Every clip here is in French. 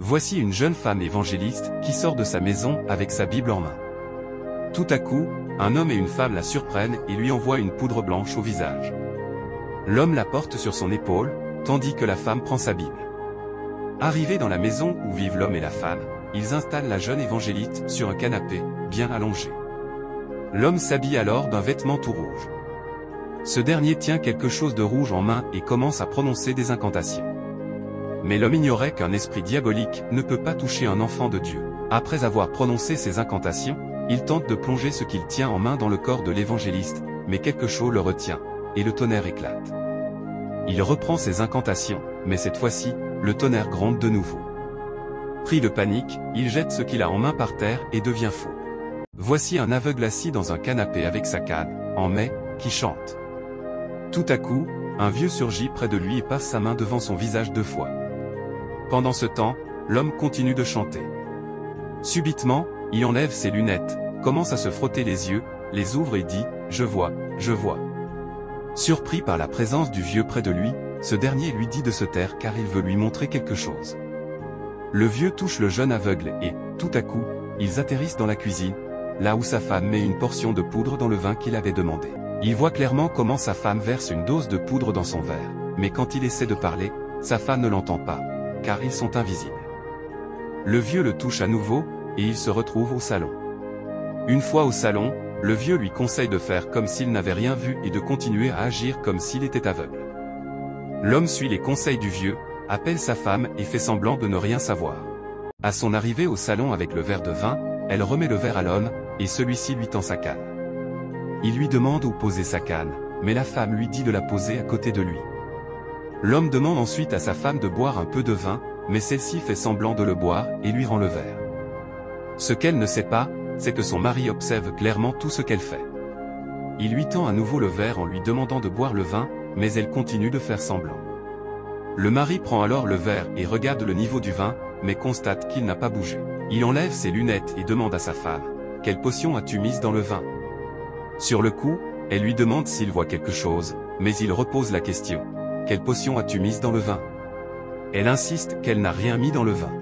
Voici une jeune femme évangéliste qui sort de sa maison avec sa Bible en main. Tout à coup, un homme et une femme la surprennent et lui envoient une poudre blanche au visage. L'homme la porte sur son épaule, tandis que la femme prend sa Bible. Arrivés dans la maison où vivent l'homme et la femme, ils installent la jeune évangéliste sur un canapé, bien allongé. L'homme s'habille alors d'un vêtement tout rouge. Ce dernier tient quelque chose de rouge en main et commence à prononcer des incantations. Mais l'homme ignorait qu'un esprit diabolique ne peut pas toucher un enfant de Dieu. Après avoir prononcé ces incantations, il tente de plonger ce qu'il tient en main dans le corps de l'évangéliste, mais quelque chose le retient, et le tonnerre éclate. Il reprend ses incantations, mais cette fois-ci, le tonnerre gronde de nouveau. Pris de panique, il jette ce qu'il a en main par terre et devient fou. Voici un aveugle assis dans un canapé avec sa canne, en mai, qui chante. Tout à coup, un vieux surgit près de lui et passe sa main devant son visage 2 fois. Pendant ce temps, l'homme continue de chanter. Subitement, il enlève ses lunettes, commence à se frotter les yeux, les ouvre et dit « Je vois, je vois ». Surpris par la présence du vieux près de lui, ce dernier lui dit de se taire car il veut lui montrer quelque chose. Le vieux touche le jeune aveugle et, tout à coup, ils atterrissent dans la cuisine, là où sa femme met une portion de poudre dans le vin qu'il avait demandé. Il voit clairement comment sa femme verse une dose de poudre dans son verre, mais quand il essaie de parler, sa femme ne l'entend pas, car ils sont invisibles. Le vieux le touche à nouveau, et il se retrouve au salon. Une fois au salon, le vieux lui conseille de faire comme s'il n'avait rien vu et de continuer à agir comme s'il était aveugle. L'homme suit les conseils du vieux, appelle sa femme et fait semblant de ne rien savoir. À son arrivée au salon avec le verre de vin, elle remet le verre à l'homme, et celui-ci lui tend sa canne. Il lui demande où poser sa canne, mais la femme lui dit de la poser à côté de lui. L'homme demande ensuite à sa femme de boire un peu de vin, mais celle-ci fait semblant de le boire et lui rend le verre. Ce qu'elle ne sait pas, c'est que son mari observe clairement tout ce qu'elle fait. Il lui tend à nouveau le verre en lui demandant de boire le vin, mais elle continue de faire semblant. Le mari prend alors le verre et regarde le niveau du vin, mais constate qu'il n'a pas bougé. Il enlève ses lunettes et demande à sa femme « Quelle potion as-tu mise dans le vin ?» Sur le coup, elle lui demande s'il voit quelque chose, mais il repose la question. « Quelle potion as-tu mise dans le vin ?» Elle insiste qu'elle n'a rien mis dans le vin.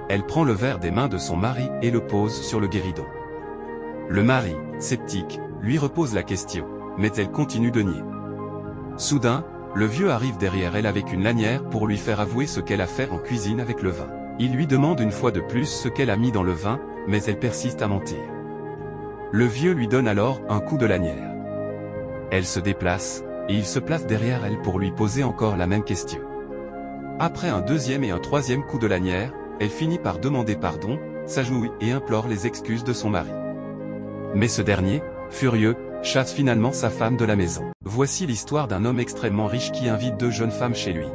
Elle prend le verre des mains de son mari et le pose sur le guéridon. Le mari, sceptique, lui repose la question, mais elle continue de nier. Soudain, le vieux arrive derrière elle avec une lanière pour lui faire avouer ce qu'elle a fait en cuisine avec le vin. Il lui demande une fois de plus ce qu'elle a mis dans le vin, mais elle persiste à mentir. Le vieux lui donne alors un coup de lanière. Elle se déplace, et il se place derrière elle pour lui poser encore la même question. Après un deuxième et un troisième coup de lanière, elle finit par demander pardon, s'agenouille et implore les excuses de son mari. Mais ce dernier, furieux, chasse finalement sa femme de la maison. Voici l'histoire d'un homme extrêmement riche qui invite 2 jeunes femmes chez lui.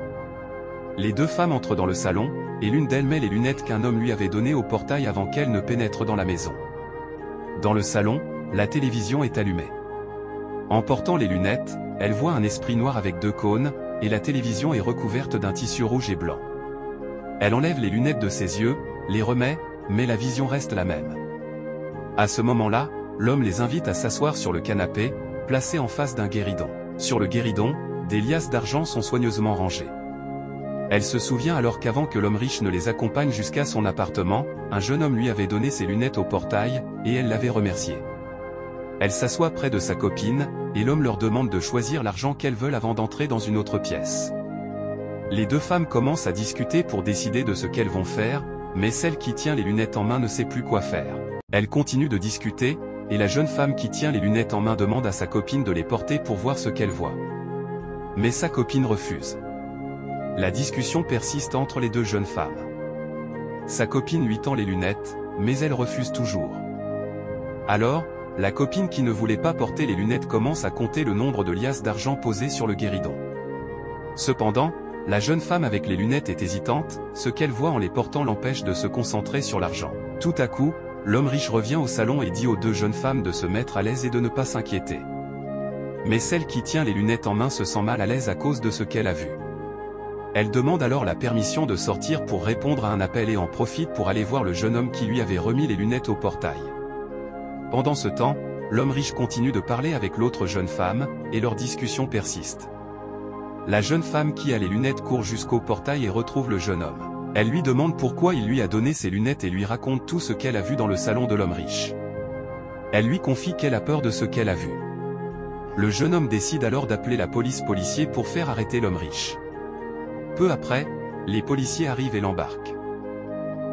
Les 2 femmes entrent dans le salon, et l'une d'elles met les lunettes qu'un homme lui avait données au portail avant qu'elle ne pénètre dans la maison. Dans le salon, la télévision est allumée. En portant les lunettes, elle voit un esprit noir avec 2 cônes, et la télévision est recouverte d'un tissu rouge et blanc. Elle enlève les lunettes de ses yeux, les remet, mais la vision reste la même. À ce moment-là, l'homme les invite à s'asseoir sur le canapé, placé en face d'un guéridon. Sur le guéridon, des liasses d'argent sont soigneusement rangées. Elle se souvient alors qu'avant que l'homme riche ne les accompagne jusqu'à son appartement, un jeune homme lui avait donné ses lunettes au portail, et elle l'avait remercié. Elle s'assoit près de sa copine, et l'homme leur demande de choisir l'argent qu'elles veulent avant d'entrer dans une autre pièce. Les 2 femmes commencent à discuter pour décider de ce qu'elles vont faire, mais celle qui tient les lunettes en main ne sait plus quoi faire. Elle continue de discuter, et la jeune femme qui tient les lunettes en main demande à sa copine de les porter pour voir ce qu'elle voit. Mais sa copine refuse. La discussion persiste entre les 2 jeunes femmes. Sa copine lui tend les lunettes, mais elle refuse toujours. Alors, la copine qui ne voulait pas porter les lunettes commence à compter le nombre de liasses d'argent posées sur le guéridon. Cependant, la jeune femme avec les lunettes est hésitante, ce qu'elle voit en les portant l'empêche de se concentrer sur l'argent. Tout à coup, l'homme riche revient au salon et dit aux 2 jeunes femmes de se mettre à l'aise et de ne pas s'inquiéter. Mais celle qui tient les lunettes en main se sent mal à l'aise à cause de ce qu'elle a vu. Elle demande alors la permission de sortir pour répondre à un appel et en profite pour aller voir le jeune homme qui lui avait remis les lunettes au portail. Pendant ce temps, l'homme riche continue de parler avec l'autre jeune femme, et leur discussion persiste. La jeune femme qui a les lunettes court jusqu'au portail et retrouve le jeune homme. Elle lui demande pourquoi il lui a donné ses lunettes et lui raconte tout ce qu'elle a vu dans le salon de l'homme riche. Elle lui confie qu'elle a peur de ce qu'elle a vu. Le jeune homme décide alors d'appeler la police policier pour faire arrêter l'homme riche. Peu après, les policiers arrivent et l'embarquent.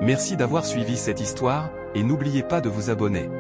Merci d'avoir suivi cette histoire, et n'oubliez pas de vous abonner.